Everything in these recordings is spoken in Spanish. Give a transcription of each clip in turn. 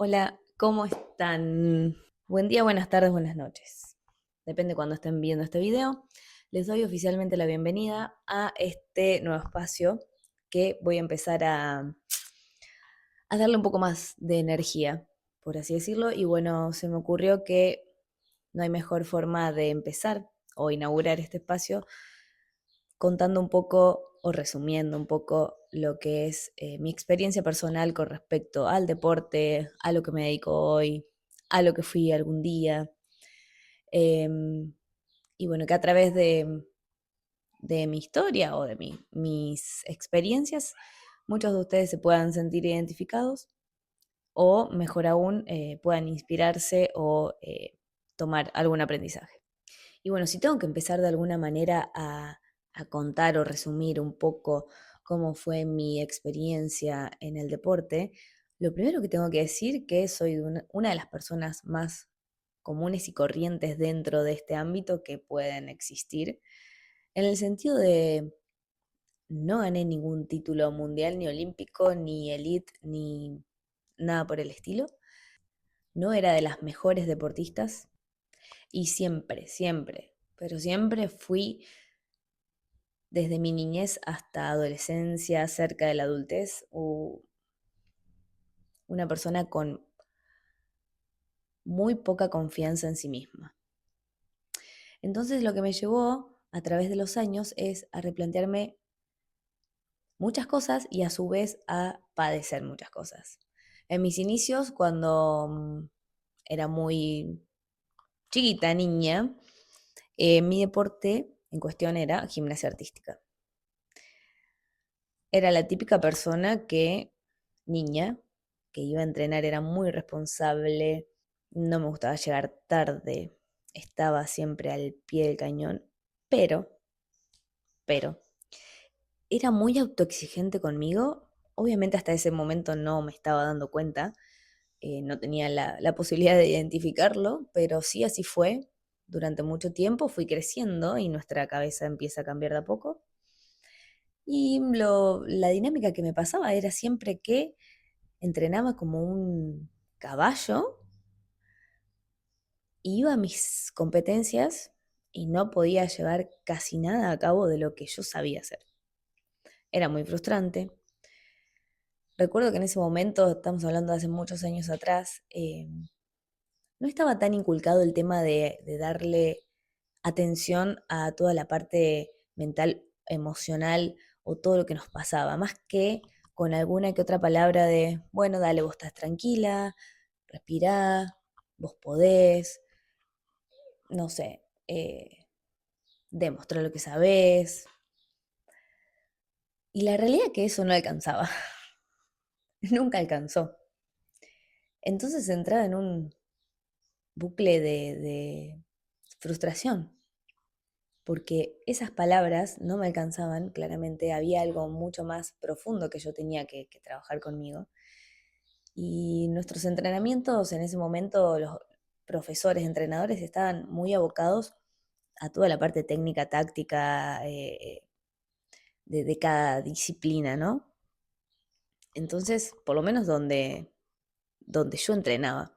Hola, ¿cómo están? Buen día, buenas tardes, buenas noches. Depende cuando estén viendo este video. Les doy oficialmente la bienvenida a este nuevo espacio que voy a empezar a darle un poco más de energía, por así decirlo. Y bueno, se me ocurrió que no hay mejor forma de empezar o inaugurar este espacio contando un poco o resumiendo un poco lo que es mi experiencia personal con respecto al deporte, a lo que me dedico hoy, a lo que fui algún día. Em, y bueno, que a través de mi historia o de mis experiencias, muchos de ustedes se puedan sentir identificados o, mejor aún, puedan inspirarse o tomar algún aprendizaje. Y bueno, si tengo que empezar de alguna manera a contar o resumir un poco cómo fue mi experiencia en el deporte, lo primero que tengo que decir que soy de una de las personas más comunes y corrientes dentro de este ámbito que pueden existir, en el sentido de no gané ningún título mundial, ni olímpico, ni elite, ni nada por el estilo. No era de las mejores deportistas y siempre, siempre, pero siempre fui desde mi niñez hasta adolescencia, cerca de la adultez, una persona con muy poca confianza en sí misma. Entonces lo que me llevó a través de los años es a replantearme muchas cosas y a su vez a padecer muchas cosas. En mis inicios, cuando era muy chiquita, niña, mi deporte en cuestión era gimnasia artística. Era la típica persona niña, que iba a entrenar, era muy responsable, no me gustaba llegar tarde, estaba siempre al pie del cañón, pero, pero, era muy autoexigente conmigo. Obviamente hasta ese momento no me estaba dando cuenta, no tenía la posibilidad de identificarlo, pero sí así fue. Durante mucho tiempo fui creciendo y nuestra cabeza empieza a cambiar de a poco. Y la dinámica que me pasaba era siempre que entrenaba como un caballo, iba a mis competencias y no podía llevar casi nada a cabo de lo que yo sabía hacer. Era muy frustrante. Recuerdo que en ese momento, estamos hablando de hace muchos años atrás, no estaba tan inculcado el tema de darle atención a toda la parte mental, emocional o todo lo que nos pasaba, más que con alguna que otra palabra de, bueno, dale, vos estás tranquila, respirá, vos podés, no sé, demostrar lo que sabés. Y la realidad es que eso no alcanzaba, nunca alcanzó. Entonces entraba en un bucle de frustración, porque esas palabras no me alcanzaban, claramente había algo mucho más profundo que yo tenía que trabajar conmigo. Y nuestros entrenamientos en ese momento, los profesores, entrenadores, estaban muy abocados a toda la parte técnica, táctica, de cada disciplina, ¿no? Entonces, por lo menos donde yo entrenaba,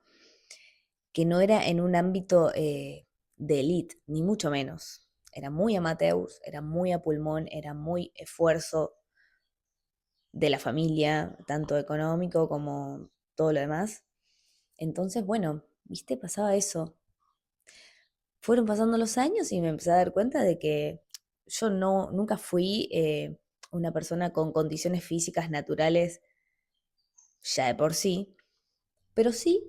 que no era en un ámbito de elite, ni mucho menos. Era muy amateur, era muy a pulmón, era muy esfuerzo de la familia, tanto económico como todo lo demás. Entonces, bueno, viste, pasaba eso. Fueron pasando los años y me empecé a dar cuenta de que yo nunca fui una persona con condiciones físicas naturales ya de por sí, pero sí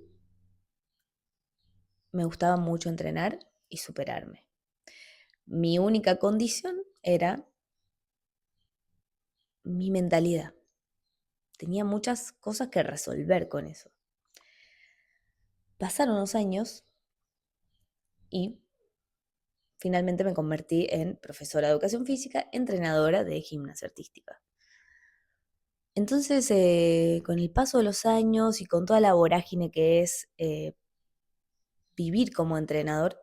me gustaba mucho entrenar y superarme. Mi única condición era mi mentalidad. Tenía muchas cosas que resolver con eso. Pasaron los años y finalmente me convertí en profesora de educación física, entrenadora de gimnasia artística. Entonces, con el paso de los años y con toda la vorágine que es vivir como entrenador,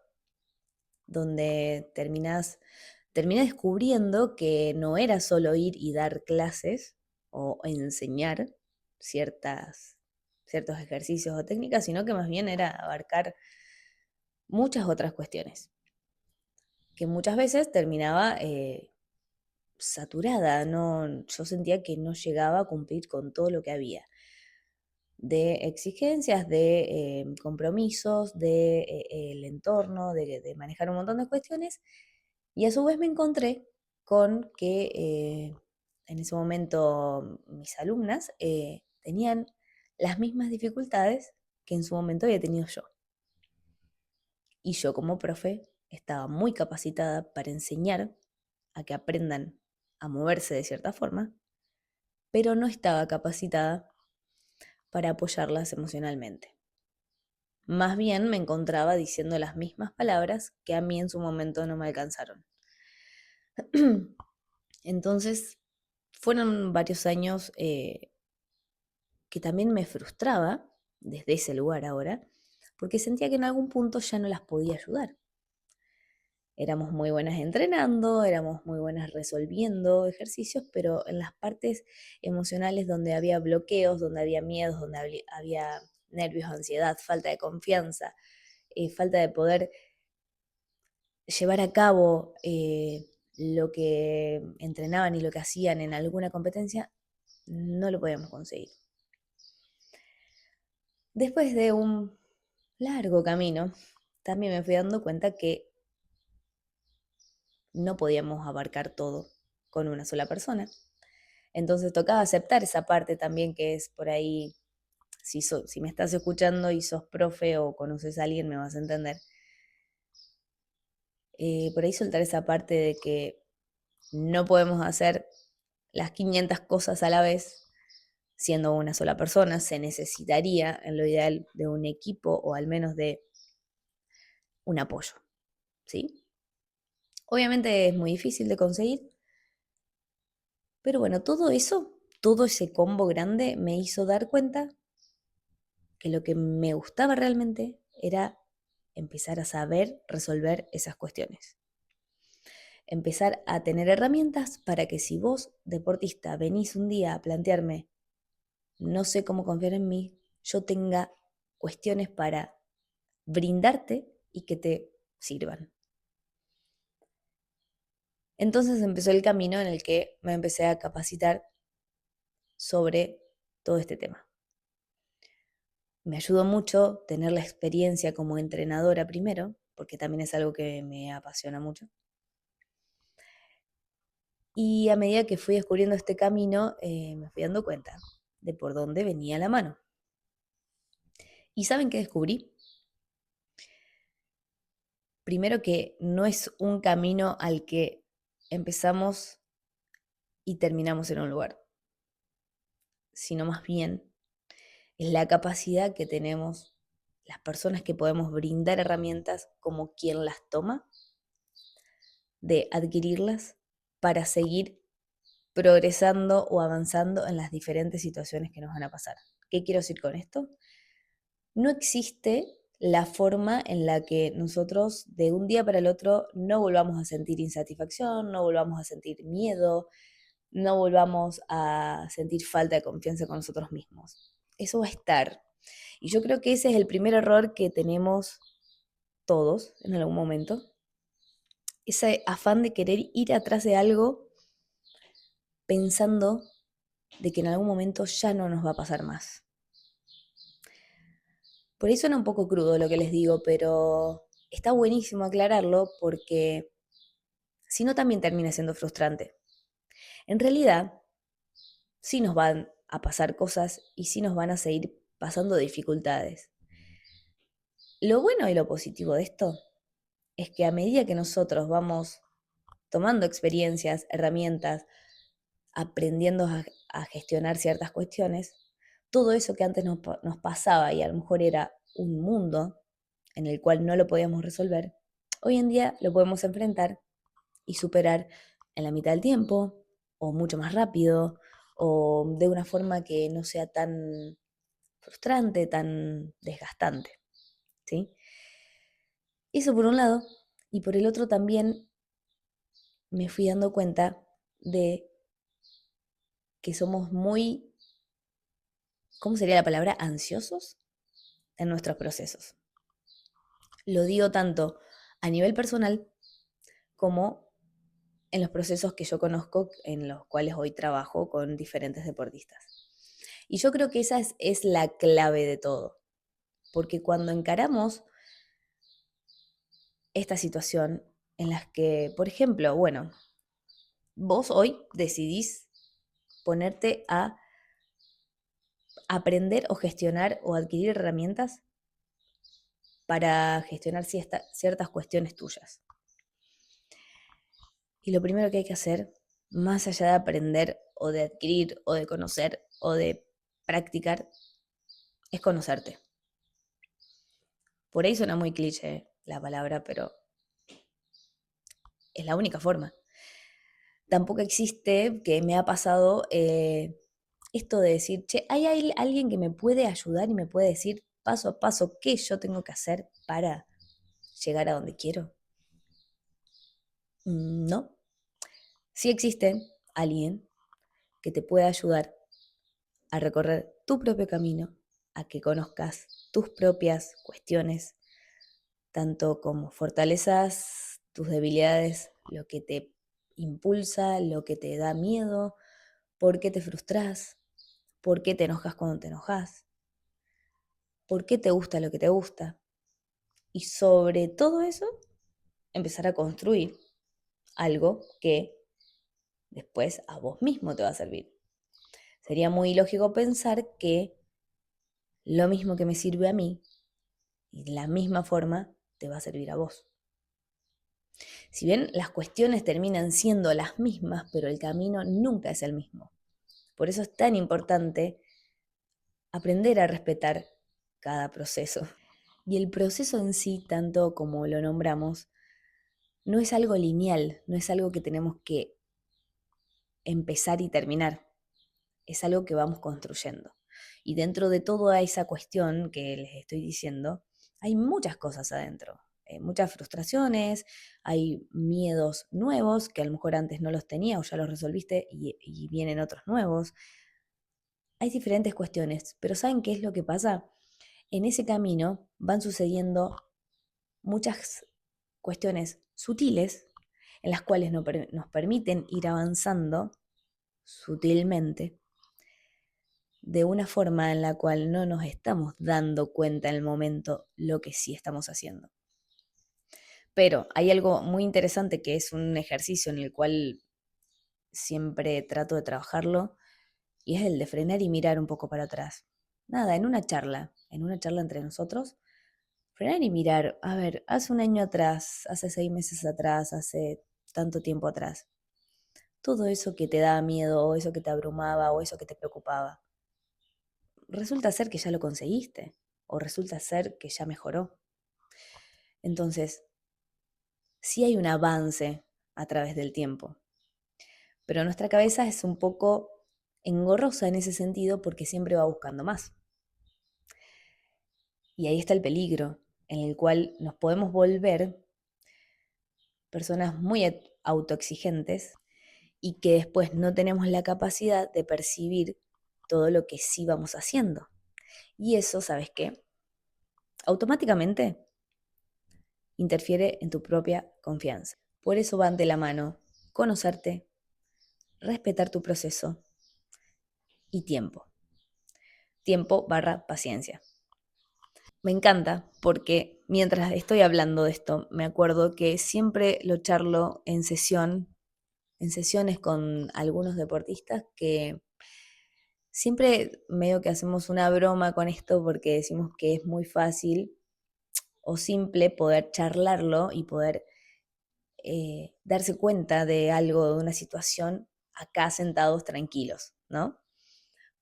donde terminé descubriendo que no era solo ir y dar clases o enseñar ciertas, ciertos ejercicios o técnicas, sino que más bien era abarcar muchas otras cuestiones, que muchas veces terminaba saturada, no, yo sentía que no llegaba a cumplir con todo lo que había de exigencias, de compromisos, de el entorno, de manejar un montón de cuestiones, y a su vez me encontré con que en ese momento mis alumnas tenían las mismas dificultades que en su momento había tenido yo. Y yo como profe estaba muy capacitada para enseñar a que aprendan a moverse de cierta forma, pero no estaba capacitada para apoyarlas emocionalmente. Más bien me encontraba diciendo las mismas palabras que a mí en su momento no me alcanzaron. Entonces, fueron varios años que también me frustraba desde ese lugar ahora, porque sentía que en algún punto ya no las podía ayudar. Éramos muy buenas entrenando, éramos muy buenas resolviendo ejercicios, pero en las partes emocionales donde había bloqueos, donde había miedos, donde había nervios, ansiedad, falta de confianza, falta de poder llevar a cabo lo que entrenaban y lo que hacían en alguna competencia, no lo podíamos conseguir. Después de un largo camino, también me fui dando cuenta que no podíamos abarcar todo con una sola persona. Entonces tocaba aceptar esa parte también que es por ahí, si me estás escuchando y sos profe o conoces a alguien, me vas a entender. Por ahí soltar esa parte de que no podemos hacer las 500 cosas a la vez siendo una sola persona. Se necesitaría, en lo ideal, de un equipo o al menos de un apoyo, ¿sí? Obviamente es muy difícil de conseguir, pero bueno, todo eso, todo ese combo grande me hizo dar cuenta que lo que me gustaba realmente era empezar a saber resolver esas cuestiones. Empezar a tener herramientas para que si vos, deportista, venís un día a plantearme, no sé cómo confiar en mí, yo tenga cuestiones para brindarte y que te sirvan. Entonces empezó el camino en el que me empecé a capacitar sobre todo este tema. Me ayudó mucho tener la experiencia como entrenadora primero, porque también es algo que me apasiona mucho. Y a medida que fui descubriendo este camino, me fui dando cuenta de por dónde venía la mano. ¿Y saben qué descubrí? Primero que no es un camino al que empezamos y terminamos en un lugar, sino más bien es la capacidad que tenemos las personas que podemos brindar herramientas como quien las toma, de adquirirlas para seguir progresando o avanzando en las diferentes situaciones que nos van a pasar. ¿Qué quiero decir con esto? No existe la forma en la que nosotros de un día para el otro no volvamos a sentir insatisfacción, no volvamos a sentir miedo, no volvamos a sentir falta de confianza con nosotros mismos. Eso va a estar. Y yo creo que ese es el primer error que tenemos todos en algún momento. Ese afán de querer ir atrás de algo pensando de que en algún momento ya no nos va a pasar más. Por ahí suena un poco crudo lo que les digo, pero está buenísimo aclararlo porque si no también termina siendo frustrante. En realidad, sí nos van a pasar cosas y sí nos van a seguir pasando dificultades. Lo bueno y lo positivo de esto es que a medida que nosotros vamos tomando experiencias, herramientas, aprendiendo a gestionar ciertas cuestiones, todo eso que antes nos pasaba y a lo mejor era un mundo en el cual no lo podíamos resolver, hoy en día lo podemos enfrentar y superar en la mitad del tiempo, o mucho más rápido, o de una forma que no sea tan frustrante, tan desgastante, ¿sí? Eso por un lado, y por el otro también me fui dando cuenta de que somos muy ¿cómo sería la palabra? Ansiosos en nuestros procesos. Lo digo tanto a nivel personal como en los procesos que yo conozco, en los cuales hoy trabajo con diferentes deportistas. Y yo creo que esa es la clave de todo, porque cuando encaramos esta situación en las que, por ejemplo, bueno, vos hoy decidís ponerte a aprender o gestionar o adquirir herramientas para gestionar ciertas cuestiones tuyas. Y lo primero que hay que hacer, más allá de aprender o de adquirir o de conocer o de practicar, es conocerte. Por ahí suena muy cliché la palabra, pero es la única forma. Tampoco existe, que me ha pasado esto de decir, che, ¿hay alguien que me puede ayudar y me puede decir paso a paso qué yo tengo que hacer para llegar a donde quiero? No. Sí existe alguien que te pueda ayudar a recorrer tu propio camino, a que conozcas tus propias cuestiones, tanto como fortalezas, tus debilidades, lo que te impulsa, lo que te da miedo, por qué te frustras, por qué te enojas cuando te enojas, por qué te gusta lo que te gusta. Y sobre todo eso, empezar a construir algo que después a vos mismo te va a servir. Sería muy lógico pensar que lo mismo que me sirve a mí, y de la misma forma te va a servir a vos. Si bien las cuestiones terminan siendo las mismas, pero el camino nunca es el mismo. Por eso es tan importante aprender a respetar cada proceso. Y el proceso en sí, tanto como lo nombramos, no es algo lineal, no es algo que tenemos que empezar y terminar, es algo que vamos construyendo. Y dentro de toda esa cuestión que les estoy diciendo, hay muchas cosas adentro, muchas frustraciones, hay miedos nuevos que a lo mejor antes no los tenía o ya los resolviste y vienen otros nuevos. Hay diferentes cuestiones, pero ¿saben qué es lo que pasa? En ese camino van sucediendo muchas cuestiones sutiles en las cuales nos permiten ir avanzando sutilmente de una forma en la cual no nos estamos dando cuenta en el momento lo que sí estamos haciendo. Pero hay algo muy interesante que es un ejercicio en el cual siempre trato de trabajarlo y es el de frenar y mirar un poco para atrás. Nada, en una charla entre nosotros, frenar y mirar, a ver, hace un año atrás, hace 6 meses atrás, hace tanto tiempo atrás, todo eso que te daba miedo, o eso que te abrumaba, o eso que te preocupaba, resulta ser que ya lo conseguiste, o resulta ser que ya mejoró. Entonces, sí hay un avance a través del tiempo, pero nuestra cabeza es un poco engorrosa en ese sentido porque siempre va buscando más. Y ahí está el peligro, en el cual nos podemos volver personas muy autoexigentes y que después no tenemos la capacidad de percibir todo lo que sí vamos haciendo. Y eso, ¿sabes qué? Automáticamente interfiere en tu propia confianza. Por eso van de la mano conocerte, respetar tu proceso y tiempo. Tiempo barra paciencia. Me encanta porque mientras estoy hablando de esto, me acuerdo que siempre lo charlo en sesiones con algunos deportistas que siempre medio que hacemos una broma con esto porque decimos que es muy fácil o simple poder charlarlo y poder darse cuenta de algo, de una situación, acá sentados tranquilos, ¿no?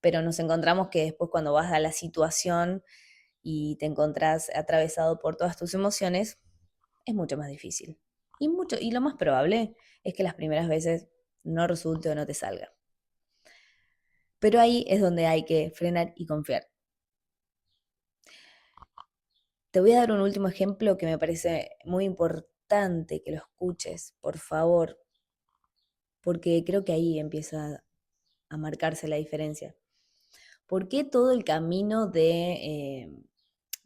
Pero nos encontramos que después cuando vas a la situación y te encontrás atravesado por todas tus emociones, es mucho más difícil. Y lo más probable es que las primeras veces no resulte o no te salga. Pero ahí es donde hay que frenar y confiar. Te voy a dar un último ejemplo que me parece muy importante que lo escuches, por favor, porque creo que ahí empieza a marcarse la diferencia. ¿Por qué todo el camino de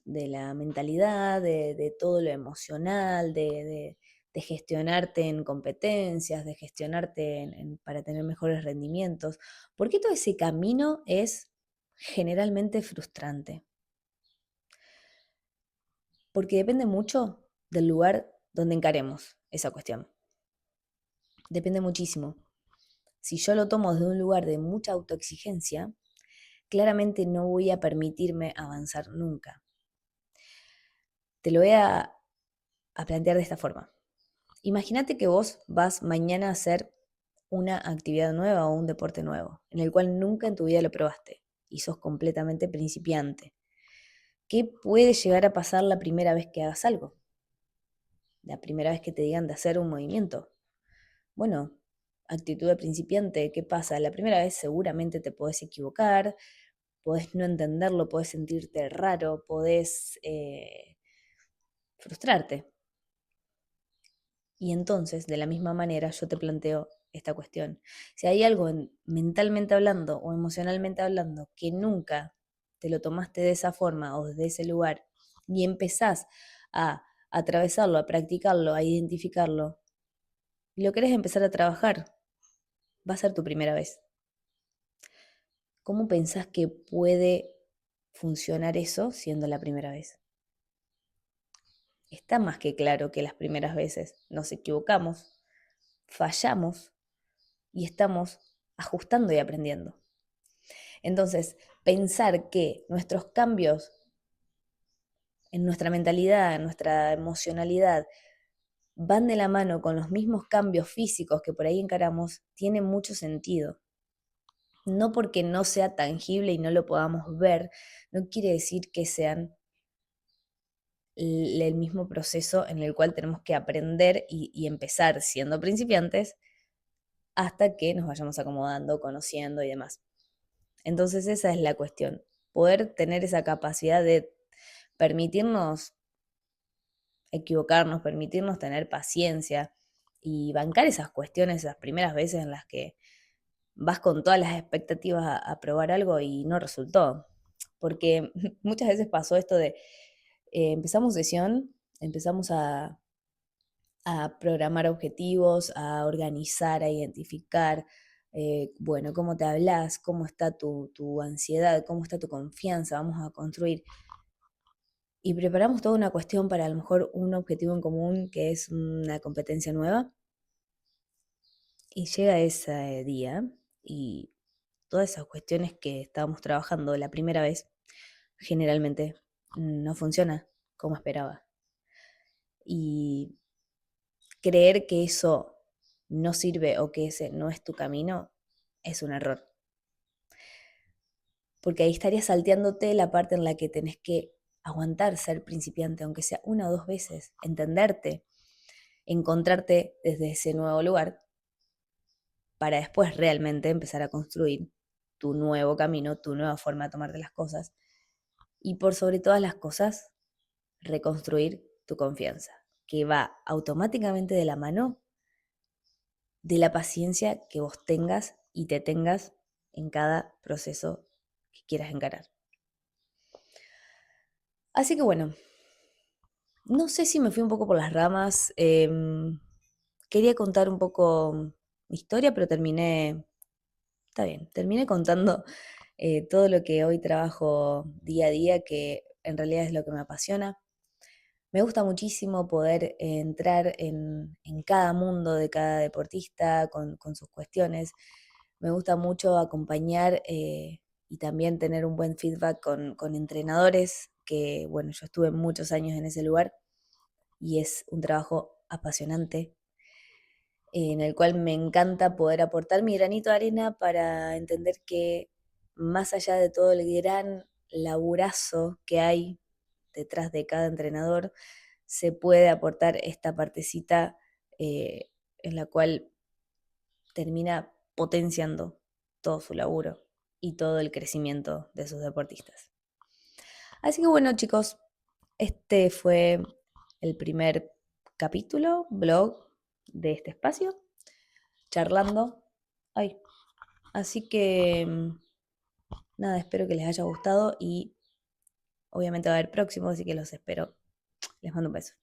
la mentalidad, de todo lo emocional, de gestionarte en competencias, de gestionarte para tener mejores rendimientos? ¿Por qué todo ese camino es generalmente frustrante? Porque depende mucho del lugar donde encaremos esa cuestión. Depende muchísimo. Si yo lo tomo desde un lugar de mucha autoexigencia, claramente no voy a permitirme avanzar nunca. Te lo voy a plantear de esta forma. Imagínate que vos vas mañana a hacer una actividad nueva o un deporte nuevo, en el cual nunca en tu vida lo probaste y sos completamente principiante. ¿Qué puede llegar a pasar la primera vez que hagas algo? La primera vez que te digan de hacer un movimiento. Bueno, actitud de principiante, ¿qué pasa? La primera vez seguramente te podés equivocar, podés no entenderlo, podés sentirte raro, podés frustrarte. Y entonces, de la misma manera, yo te planteo esta cuestión. Si hay algo mentalmente hablando o emocionalmente hablando que nunca te lo tomaste de esa forma o desde ese lugar y empezás a atravesarlo, a practicarlo, a identificarlo, y lo querés empezar a trabajar, va a ser tu primera vez. ¿Cómo pensás que puede funcionar eso siendo la primera vez? Está más que claro que las primeras veces nos equivocamos, fallamos y estamos ajustando y aprendiendo. Entonces, pensar que nuestros cambios en nuestra mentalidad, en nuestra emocionalidad, van de la mano con los mismos cambios físicos que por ahí encaramos, tiene mucho sentido. No porque no sea tangible y no lo podamos ver, no quiere decir que sean el mismo proceso en el cual tenemos que aprender y empezar siendo principiantes hasta que nos vayamos acomodando, conociendo y demás. Entonces esa es la cuestión, poder tener esa capacidad de permitirnos equivocarnos, permitirnos tener paciencia y bancar esas cuestiones, esas primeras veces en las que vas con todas las expectativas a probar algo y no resultó. Porque muchas veces pasó esto de empezamos sesión, empezamos a programar objetivos, a organizar, a identificar, bueno, cómo te hablas, cómo está tu ansiedad, cómo está tu confianza, vamos a construir. Y preparamos toda una cuestión para a lo mejor un objetivo en común que es una competencia nueva. Y llega ese día y todas esas cuestiones que estábamos trabajando la primera vez, generalmente no funciona como esperaba. Y creer que eso no sirve o que ese no es tu camino es un error. Porque ahí estarías salteándote la parte en la que tenés que aguantar ser principiante, aunque sea una o dos veces, entenderte, encontrarte desde ese nuevo lugar para después realmente empezar a construir tu nuevo camino, tu nueva forma de tomarte las cosas y por sobre todas las cosas, reconstruir tu confianza, que va automáticamente de la mano de la paciencia que vos tengas y te tengas en cada proceso que quieras encarar. Así que bueno, no sé si me fui un poco por las ramas. Quería contar un poco mi historia, pero está bien, terminé contando todo lo que hoy trabajo día a día, que en realidad es lo que me apasiona. Me gusta muchísimo poder entrar en cada mundo de cada deportista con sus cuestiones. Me gusta mucho acompañar y también tener un buen feedback con entrenadores, que bueno, yo estuve muchos años en ese lugar y es un trabajo apasionante en el cual me encanta poder aportar mi granito de arena para entender que más allá de todo el gran laburazo que hay detrás de cada entrenador, se puede aportar esta partecita en la cual termina potenciando todo su laburo y todo el crecimiento de sus deportistas. Así que bueno, chicos, este fue el primer capítulo, blog de este espacio, charlando. Ay, así que nada, espero que les haya gustado y obviamente va a haber próximos, así que los espero. Les mando un beso.